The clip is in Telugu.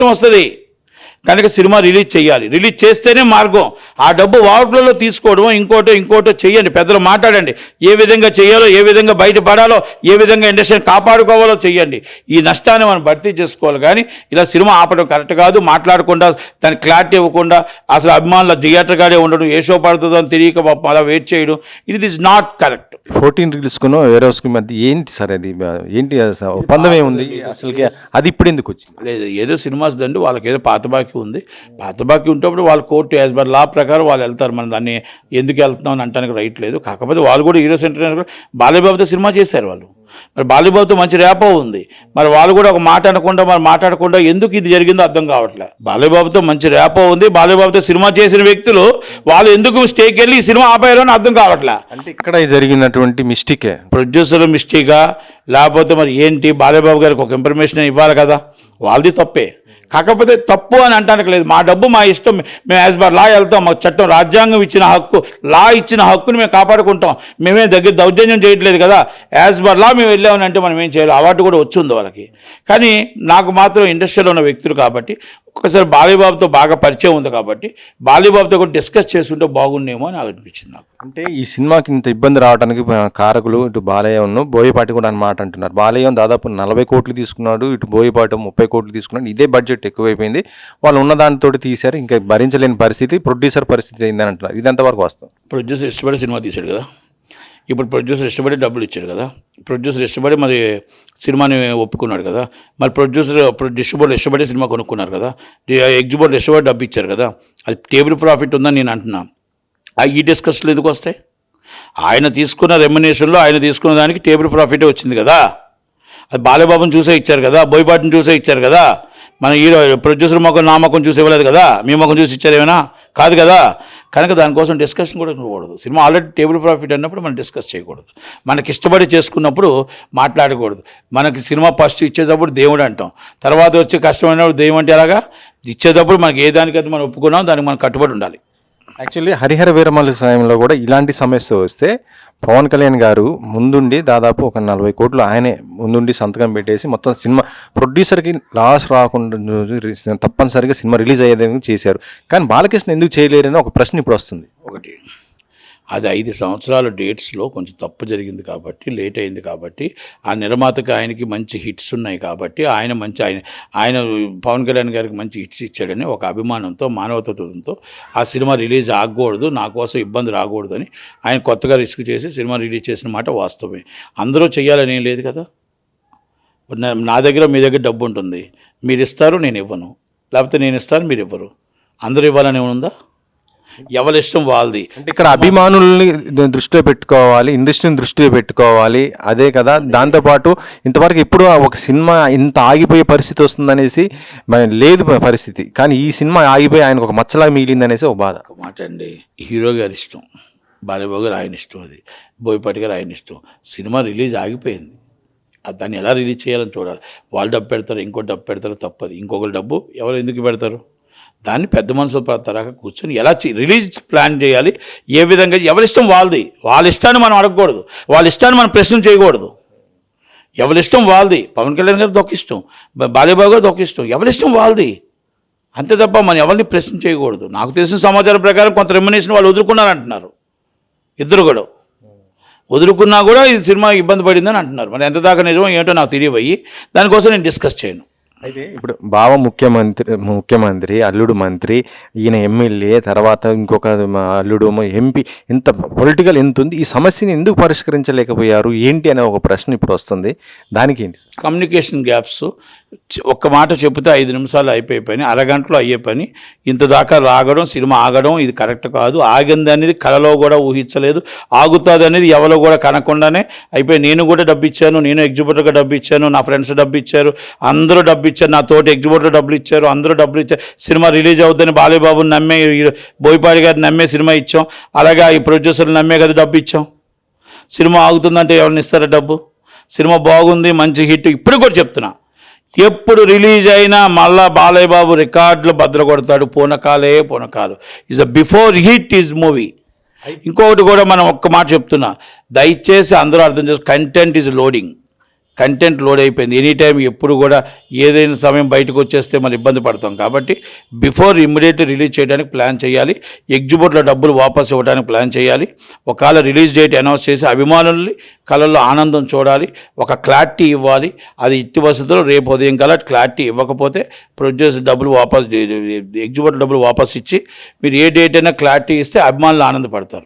నష్టం వస్తుంది. కనుక సినిమా రిలీజ్ చేయాలి, రిలీజ్ చేస్తేనే మార్గం. ఆ డబ్బు వార్పులలో తీసుకోవడం ఇంకోటో చేయండి, పెద్దలు మాట్లాడండి, ఏ విధంగా చేయాలో, ఏ విధంగా బయటపడాలో, ఏ విధంగా ఇండస్ట్రీని కాపాడుకోవాలో చేయండి. ఈ నష్టాన్ని మనం భర్తీ చేసుకోవాలి. కానీ ఇలా సినిమా ఆపడం కరెక్ట్ కాదు. మాట్లాడకుండా దానికి క్లారిటీ ఇవ్వకుండా అసలు అభిమానుల థియేటర్గానే ఉండడం, ఏ షో పడుతుందో అని తెలియక అలా వెయిట్ చేయడం, ఇట్ ఈస్ నాట్ కరెక్ట్. 14 రిలీజ్కును వేరేస్కి మధ్య ఏంటి సార్ అది? ఏంటి ఒప్పందం ఏముంది అసలుకి? అది ఇప్పుడు ఎందుకు వచ్చింది? లేదు, ఏదో సినిమాస్ దండి, వాళ్ళకి ఏదో పాత బాకీ ఉంది. పాత బాకీ ఉంటప్పుడు వాళ్ళు కోర్టు యాజ్ బర్ లా ప్రకారం వాళ్ళు వెళ్తారు. మనం దాన్ని ఎందుకు వెళ్తున్నాం అని అంటానికి రైట్ లేదు. కాకపోతే వాళ్ళు కూడా హీరోస్ ఇంటర్నేషనల్ బాలయ్యబాబుతో సినిమా చేశారు వాళ్ళు. మరి బాలయ్యబాబుతో మంచి ర్యాపో ఉంది. మరి వాళ్ళు కూడా ఒక మాట అనకుండా మరి మాట్లాడకుండా ఎందుకు ఇది జరిగిందో అర్థం కావట్లే. బాలయ్యబాబుతో మంచి ర్యాపో ఉంది. బాలయ్యబాబుతో సినిమా చేసిన వ్యక్తులు వాళ్ళు ఎందుకు స్టేకి వెళ్ళి ఈ సినిమా ఆపారో అని అర్థం కావట్లే. అంటే ఇక్కడ జరిగినటువంటి మిస్టేకే, ప్రొడ్యూసర్ మిస్టేకా లేకపోతే మరి ఏంటి? బాలయ్యబాబు గారికి ఒక ఇన్ఫర్మేషన్ ఇవ్వాలి కదా, వాళ్ళది తప్పే. కాకపోతే తప్పు అని అంటానికి లేదు. మా డబ్బు మా ఇష్టం, మేము యాజ్ బర్ లా వెళ్తాం. మాకు చట్టం, రాజ్యాంగం ఇచ్చిన హక్కు, లా ఇచ్చిన హక్కుని మేము కాపాడుకుంటాం. మేమే దౌర్జన్యం చేయట్లేదు కదా. యాజ్ బర్ లా మేము వెళ్ళామని అంటే మనం ఏం చేయాలి? అవార్డు కూడా వచ్చింది వాళ్ళకి. కానీ నాకు మాత్రం ఇండస్ట్రీలో ఉన్న వ్యక్తులు కాబట్టి, ఒకసారి బాలయ్యబాబుతో బాగా పరిచయం ఉంది కాబట్టి బాలయ్యబాబుతో కూడా డిస్కస్ చేసుకుంటే బాగుండేమో అని అనిపించింది నాకు. అంటే ఈ సినిమాకి ఇంత ఇబ్బంది రావడానికి కారకులు ఇటు బాలయ్యను, బోయపాటి కూడా అన్నమాట అంటున్నారు. బాలయ్య దాదాపు 40 కోట్లు తీసుకున్నాడు, ఇటు బోయపాటి 30 కోట్లు తీసుకున్నాడు. ఇదే బడ్జెట్ ఎక్కువైపోయింది, వాళ్ళు ఉన్న దానితో తీశారు, ఇంకా భరించలేని పరిస్థితి, ప్రొడ్యూసర్ పరిస్థితి అయిందని అంటున్నారు. ఇది ఎంతవరకు వస్తాం? ప్రొడ్యూసర్ ఇష్టపడి సినిమా తీశాడు కదా, ఇప్పుడు ప్రొడ్యూసర్ ఇష్టపడి డబ్బులు ఇచ్చాడు కదా, ప్రొడ్యూసర్ ఇష్టపడి మరి సినిమాని ఒప్పుకున్నాడు కదా, మరి డిస్ట్రిబ్యూటర్ ఇష్టపడి సినిమా కొనుక్కున్నారు కదా, ఎగ్జిబ్యూటర్ ఇష్టపడి డబ్బు ఇచ్చారు కదా, అది టేబుల్ ప్రాఫిట్ ఉందని నేను అంటున్నా. ఈ డిస్కషన్లు ఎందుకు వస్తాయి? ఆయన తీసుకున్న రెమ్యునేషన్లో ఆయన తీసుకున్న దానికి టేబుల్ ప్రాఫిటే వచ్చింది కదా. అది బాలయ్యబాబుని చూసే ఇచ్చారు కదా, బోయపాటిని చూసే ఇచ్చారు కదా. మన హీరో ప్రొడ్యూసర్ మొక్కం నా మొక్కం చూసి ఇవ్వలేదు కదా, మీ మొక్కం చూసి ఇచ్చారు ఏమైనా? కాదు కదా. కనుక దానికోసం డిస్కషన్ కూడా ఉండకూడదు. సినిమా ఆల్రెడీ టేబుల్ ప్రాఫిట్ అన్నప్పుడు మనం డిస్కస్ చేయకూడదు. మనకి ఇష్టపడి చేసుకున్నప్పుడు మాట్లాడకూడదు. మనకి సినిమా ఫస్ట్ ఇచ్చేటప్పుడు దేవుడు అంటాం, తర్వాత వచ్చే కష్టమైనప్పుడు దెయ్యం అంటే ఎలాగా? ఇచ్చేటప్పుడు మనకి ఏ దానికైతే మనం ఒప్పుకున్నాం దానికి మనం కట్టుబడి ఉండాలి. యాక్చువల్లీ హరిహర వీరమల్లు సమయంలో కూడా ఇలాంటి సమస్య వస్తే పవన్ కళ్యాణ్ గారు ముందుండి దాదాపు ఒక 40 కోట్లు ఆయనే ముందుండి సంతకం పెట్టేసి మొత్తం సినిమా ప్రొడ్యూసర్కి లాస్ రాకుండా తప్పనిసరిగా సినిమా రిలీజ్ అయ్యేదని చేశారు. కానీ బాలకృష్ణ ఎందుకు చేయలేరని ఒక ప్రశ్న ఇప్పుడు వస్తుంది. ఒకటి, అది 5 సంవత్సరాల డేట్స్లో కొంచెం తప్పు జరిగింది కాబట్టి, లేట్ అయింది కాబట్టి, ఆ నిర్మాతకి ఆయనకి మంచి హిట్స్ ఉన్నాయి కాబట్టి ఆయన పవన్ కళ్యాణ్ గారికి మంచి హిట్స్ ఇచ్చాడని ఒక అభిమానంతో, మానవతత్వంతో ఆ సినిమా రిలీజ్ ఆగకూడదు, నా కోసం ఇబ్బంది రాకూడదు అని ఆయన కొత్తగా రిస్క్ చేసి సినిమా రిలీజ్ చేసిన మాట వాస్తవమే. అందరూ చేయాలని ఏం లేదు కదా. నా దగ్గర మీ దగ్గర డబ్బు ఉంటుంది, మీరు ఇస్తారు నేను ఇవ్వను, లేకపోతే నేను ఇస్తాను మీరు ఇవ్వరు, అందరూ ఇవ్వాలని ఉందా? ఎవరి ఇష్టం వాళ్ళది. అంటే ఇక్కడ అభిమానుల్ని దృష్టిలో పెట్టుకోవాలి, ఇండస్ట్రీని దృష్టిలో పెట్టుకోవాలి, అదే కదా. దాంతోపాటు ఇంతవరకు ఎప్పుడు ఒక సినిమా ఇంత ఆగిపోయే పరిస్థితి వస్తుందనేసి లేదు పరిస్థితి, కానీ ఈ సినిమా ఆగిపోయి ఆయనకు ఒక మచ్చలా మిగిలింది అనేసి ఒక బాధ. ఒక మాట అండి, హీరో గారి ఇష్టం, బాలయ్యబాబు గారు ఆయన ఇష్టం, అది బోయపాటి గారు ఆయన ఇష్టం. సినిమా రిలీజ్ ఆగిపోయింది, దాన్ని ఎలా రిలీజ్ చేయాలని చూడాలి. వాళ్ళు డబ్బు పెడతారు, ఇంకో డబ్బు పెడతారు, తప్పది. ఇంకొకరు డబ్బు ఎవరు ఎందుకు పెడతారు? దాన్ని పెద్ద మనసులో తరహా కూర్చొని ఎలా రిలీజ్ ప్లాన్ చేయాలి, ఏ విధంగా, ఎవరిష్టం వాళ్ళది. వాళ్ళ ఇష్టాన్ని మనం అడగకూడదు, వాళ్ళ ఇష్టాన్ని మనం ప్రశ్న చేయకూడదు. ఎవరిష్టం వాళ్ళది. పవన్ కళ్యాణ్ గారికి ఒక ఇష్టం, బాలయ్యబాబు గారికి ఒక ఇష్టం, ఎవరిష్టం వాళ్ళది, అంతే తప్ప మనం ఎవరిని ప్రశ్న చేయకూడదు. నాకు తెలిసిన సమాచారం ప్రకారం కొంత రెమ్యునేషన్ వాళ్ళు వదులుకున్నారంటున్నారు, ఇద్దరు కూడా వదులుకున్నా కూడా ఈ సినిమా ఇబ్బంది పడిందని అంటున్నారు. మరి ఎంత దాకా నిజమో ఏంటో నాకు తెలియబోయి దానికోసం నేను డిస్కస్ చేయను. అయితే ఇప్పుడు బావ ముఖ్యమంత్రి, అల్లుడు మంత్రి, ఈయన ఎమ్మెల్యే, తర్వాత ఇంకొక అల్లుడు ఎంపీ, ఇంత పొలిటికల్ ఎంత ఉంది, ఈ సమస్యని ఎందుకు పరిష్కరించలేకపోయారు ఏంటి అనే ఒక ప్రశ్న ఇప్పుడు వస్తుంది. దానికి ఏంటి? Communication gaps. ఒక్క మాట చెబితే 5 నిమిషాలు అయిపోయే పని, అరగంటలో అయ్యే పని ఇంత దాకా రాగడం, సినిమా ఆగడం, ఇది కరెక్ట్ కాదు. ఆగింది అనేది కళలో కూడా ఊహించలేదు, ఆగుతుంది అనేది ఎవరో కూడా కనకుండానే అయిపోయి. నేను కూడా డబ్బు ఇచ్చాను, నేను ఎగ్జిబ్యూటర్గా డబ్బు ఇచ్చాను, నా ఫ్రెండ్స్ డబ్బు ఇచ్చారు, అందరూ డబ్బు ఇచ్చారు, నా తోటి ఎగ్జిబ్యూటర్ డబ్బులు ఇచ్చారు, అందరూ డబ్బులు ఇచ్చారు. సినిమా రిలీజ్ అవుతుందని బాలయ్యబాబుని నమ్మే, బోయపాటి గారిని నమ్మే సినిమా ఇచ్చాం. అలాగే ఈ ప్రొడ్యూసర్లు నమ్మే కదా డబ్బు ఇచ్చాం. సినిమా ఆగుతుందంటే ఎవరిని ఇస్తారా డబ్బు? సినిమా బాగుంది, మంచి హిట్. ఇప్పుడు కూడా చెప్తున్నా, ఎప్పుడు రిలీజ్ అయినా మళ్ళా బాలయ్యబాబు రికార్డులు బద్దలు కొడతాడు. పూనకాలు is a before hit is movie. ఇంకొకటి కూడా మనం ఒక్క మాట చెప్తున్నా, దయచేసి అందరూ అర్థం చేసుకో, content is loading. Content load అయిపోయింది. ఎనీ టైం ఎప్పుడు కూడా ఏదైనా సమయం బయటకు వచ్చేస్తే మనం ఇబ్బంది పడతాం. కాబట్టి బిఫోర్ ఇమ్మీడియట్లీ రిలీజ్ చేయడానికి ప్లాన్ చేయాలి. ఎగ్జిబిట్లో డబ్బులు వాపస్ ఇవ్వడానికి ప్లాన్ చేయాలి. ఒకవేళ రిలీజ్ డేట్ అనౌన్స్ చేసి అభిమానుల్ని కళల్లో ఆనందం చూడాలి, ఒక క్లారిటీ ఇవ్వాలి. అది ఇట్టి వసతులు రేపు ఉదయం కల్లా క్లారిటీ ఇవ్వకపోతే ప్రొడ్యూసర్ డబ్బులు వాపస్, ఎగ్జిబిట్ డబ్బులు వాపస్ ఇచ్చి మీరు ఏ డేట్ అయినా క్లారిటీ ఇస్తే అభిమానులు ఆనందపడతారు.